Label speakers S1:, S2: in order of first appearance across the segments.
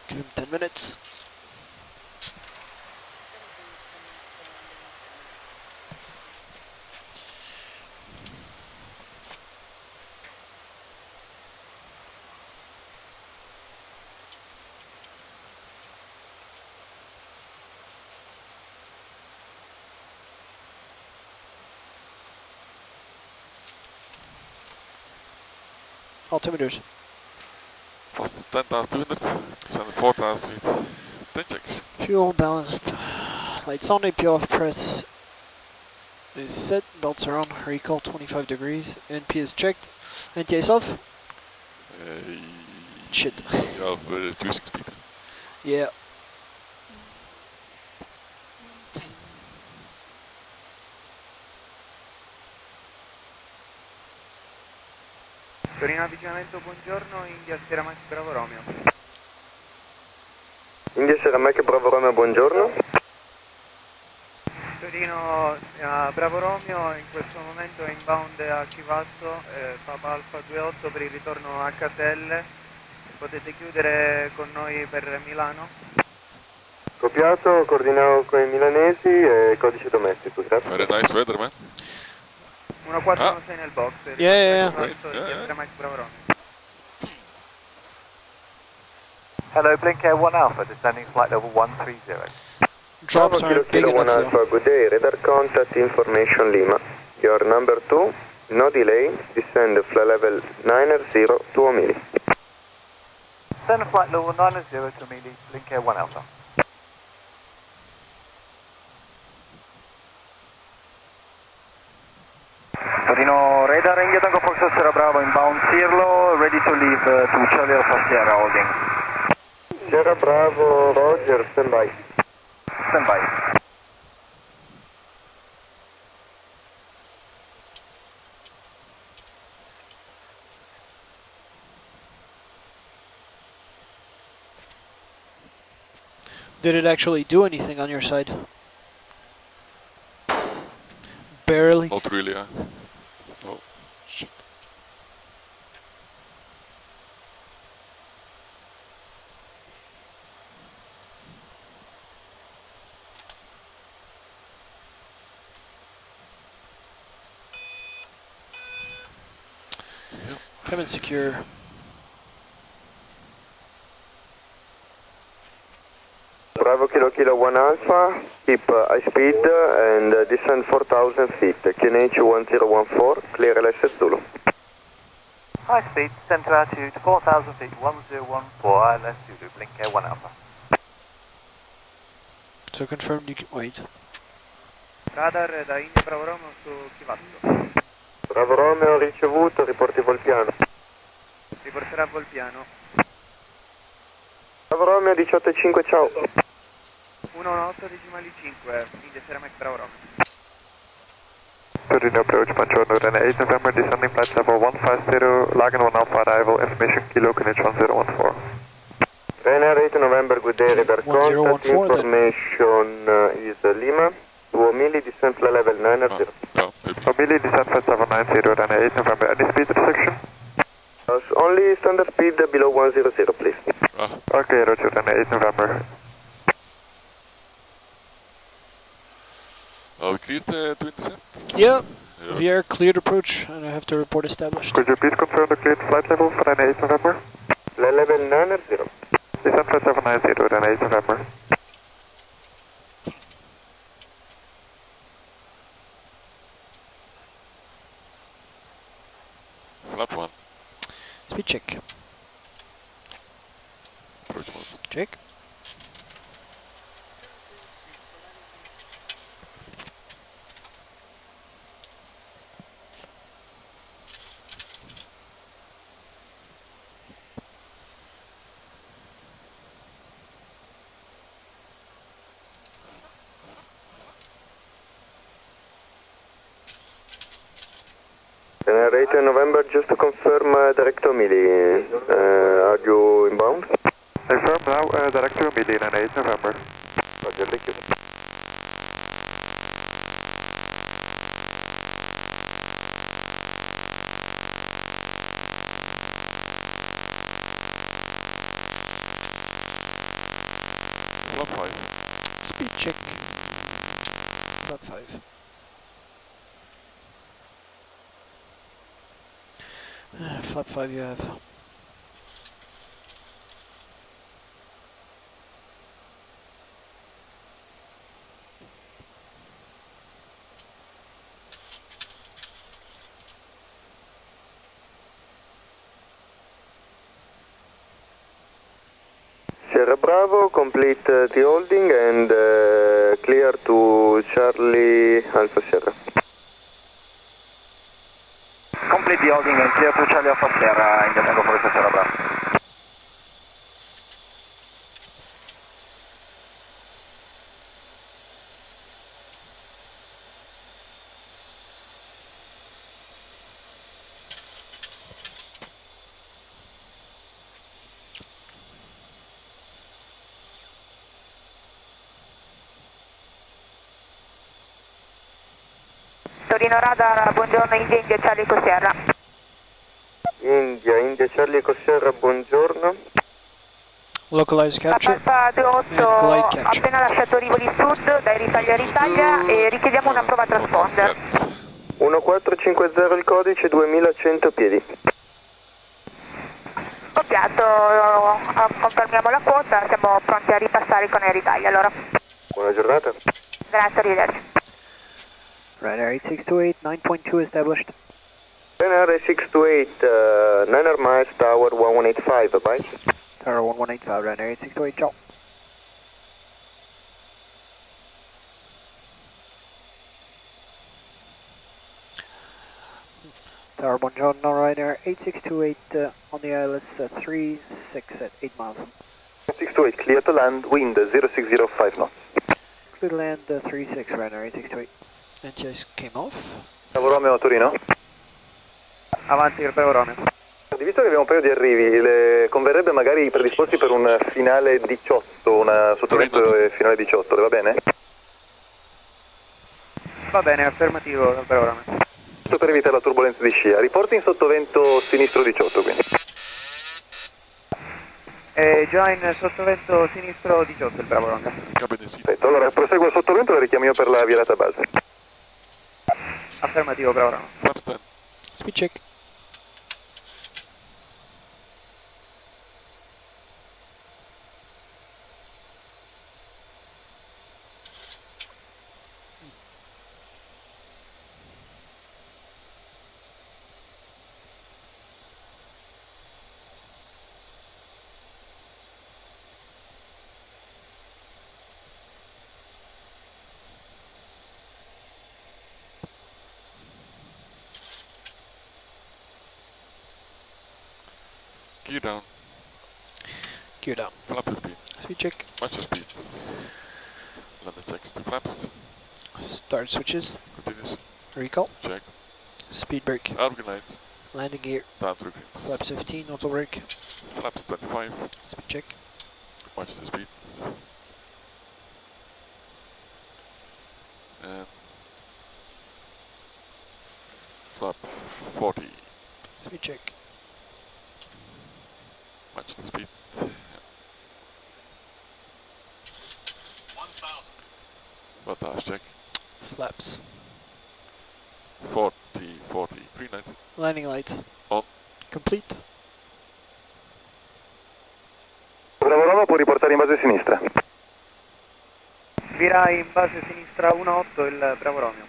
S1: Give him 10 minutes. Altimeters.
S2: Vast 10,200, descend 4,000 feet. 10 checks.
S1: Fuel balanced. Lights on, AP off, press is set, belts are on, recall 25 degrees, NP is checked, NTI's off. Shit.
S2: Yeah, we're reducing speed.
S1: Yeah.
S3: Torino avvicinamento, buongiorno, India Sierra Mike Bravo Romeo.
S4: India Sierra Mike Bravo Romeo, buongiorno.
S3: Torino Bravo Romeo, in questo momento è inbound a Chivasso, Papa Alfa 28 per il ritorno a Caselle. Potete chiudere con noi per Milano?
S4: Copiato, coordinato con i milanesi e codice domestico, grazie.
S2: Very nice weather, man.
S3: 1416 nel box.
S1: Yeah.
S3: Sierra Mike Bravo Romeo.
S5: Hello, Blink Air 1 Alpha, descending flight level 130.
S1: Drops aren't big
S4: Kilo 1
S1: enough though.
S4: Alpha, good day, radar contact information Lima. Your number 2, no delay, descend flight level 90 to Omili.
S5: Descend flight level 90 to Omili, Blink Air 1 Alpha. Torino radar, India Tango Fox Sierra Bravo, inbound Sirlo, ready to leave to Charlie Alpha Sierra holding.
S4: Sierra Bravo, Roger, stand by.
S5: Stand by.
S1: Did it actually do anything on your side? Barely.
S2: Not really, huh? Oh, shit.
S1: Cabin secure.
S4: Bravo Kilo 1 Alpha, keep high speed and descend 4,000 feet. QNH 1014, clear LS Zulu.
S5: High speed, center altitude 4,000 feet, 1014, ILS Zulu, Blink Air 1 Alpha.
S1: So confirmed you can wait.
S3: Radar da India Bravo Romeo su Chivasso.
S4: Bravo Romeo, ricevuto, riporti Volpiano.
S3: Riporterà a Volpiano.
S4: Bravo Romeo, 18.5, ciao.
S3: 118,5, India Sierra Mike Bravo Romeo.
S5: Torino approach, buongiorno, Ryanair 8 November, descending flight level 150, Lagan 1 Alpha arrival, information Kilo, QNH 1014.
S4: Ryanair 8 November, good day, radar contact,
S1: 1014 then.
S4: information is Lima. To Omili, descent flight level 90.
S2: No, maybe.
S5: Omili, descent flight level 90, Ryanair 8 November, any speed restriction?
S4: Only standard speed below 100, please.
S2: Ah,
S5: Okay, Roger, Ryanair 8 November.
S2: are we cleared to intercept?
S1: Yeah.
S2: Yeah.
S1: VR cleared approach, and I have to report established.
S5: Could you please confirm the cleared flight level for Ryanair 8 November?
S4: Flight level 90.
S5: Descent flight level 90, Ryanair 8 November.
S2: Flap 1.
S1: Speed check.
S2: Approach mode.
S1: Check.
S4: Ryanair 8 November, just to confirm, direct Omili. Are you inbound?
S5: Confirm now, direct to Omili, Ryanair 8 November.
S4: Roger, thank you.
S2: flap 5.
S1: Speed check. Flap 5. Flap 5 you have.
S4: Sierra Bravo, complete the holding and clear to Charlie Alpha Sierra.
S5: Complete the holding and clear to Charlie Alpha Sierra, India Tango Foxtrot Sierra Bravo.
S6: Torino Radar, buongiorno, India Charlie Eco Sierra.
S4: India Charlie Eco Sierra, buongiorno.
S1: Localize capture.
S6: Alfa 28,
S1: glide capture.
S6: appena lasciato Rivoli Sud, dai Italia e richiediamo una prova transponder.
S4: 1450 il codice, 2100 piedi.
S6: Copiato, confermiamo la quota, siamo pronti a ripassare con Air Italia allora.
S4: Buona giornata.
S6: Grazie, arrivederci.
S1: Ryanair 8628, 9.2 established.
S4: Ryanair 628, 9 miles, tower 1185, bye.
S1: Tower 1185, Ryanair 8628, ciao. Tower buongiorno, Ryanair 8628 on the ILS 36 at 8 miles.
S5: 628, clear to land, wind 0605 knots.
S1: Clear to land 36, Ryanair 8628. NTIs came off.
S5: Bravo Romeo, Torino.
S3: Avanti, Bravo Romeo.
S5: Visto che abbiamo un paio di arrivi, converrebbe magari predisposti per un finale 18, una sottovento e finale 18, le va bene?
S3: Va bene, affermativo, Bravo Romeo.
S5: Questo per evitare la turbolenza di scia. Riporti in sottovento sinistro 18 quindi.
S3: Già in sottovento sinistro 18 il Bravo Romeo.
S5: Perfetto, allora proseguo il sottovento e la richiamo io per la virata base.
S3: Affermativo, Bravo Romeo.
S2: Flaps 10.
S1: Speed check.
S2: Gear down.
S1: Gear down.
S2: Flap 15.
S1: Speed check.
S2: Watch the speeds. Landing checks 2 flaps.
S1: Start switches.
S2: Continuous.
S1: Recall.
S2: Checked.
S1: Speed brake.
S2: Out green light.
S1: Landing gear.
S2: Down through greens.
S1: Flaps 15, auto brake.
S2: Flaps 25.
S1: Speed check.
S2: Watch the speeds. And flap 40.
S1: Speed check.
S2: Watch the speed.
S7: 1000.
S2: Wattage check.
S1: Flaps.
S2: 40, green light.
S1: Landing lights.
S2: On.
S1: Complete.
S5: Bravo Roma, può riportare in base sinistra.
S3: Vira in base sinistra 1-8 il Bravo Romeo.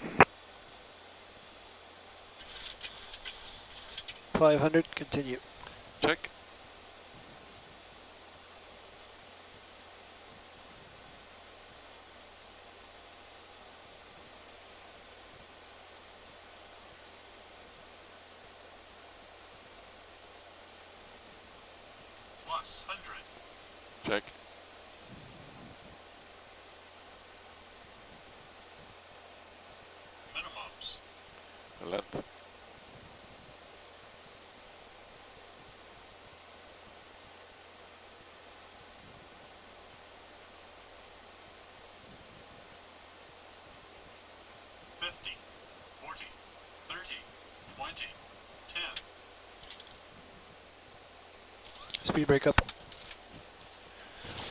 S1: 500, continue.
S2: Check.
S7: Plus 100.
S2: Check.
S7: Minimums.
S2: Land.
S7: Fifty, 40, 30, 20, 10.
S1: Speed brake up.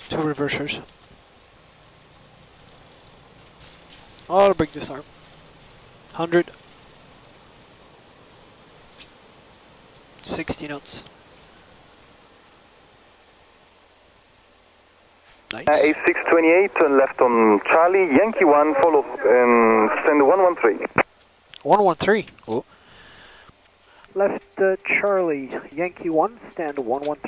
S1: 2 reversers. I'll break this arm. 100. 60 knots. Nice.
S5: A628, turn left on Charlie, Yankee 1, follow, stand 113.
S1: 113. Oh. Left Charlie, Yankee 1, stand 113.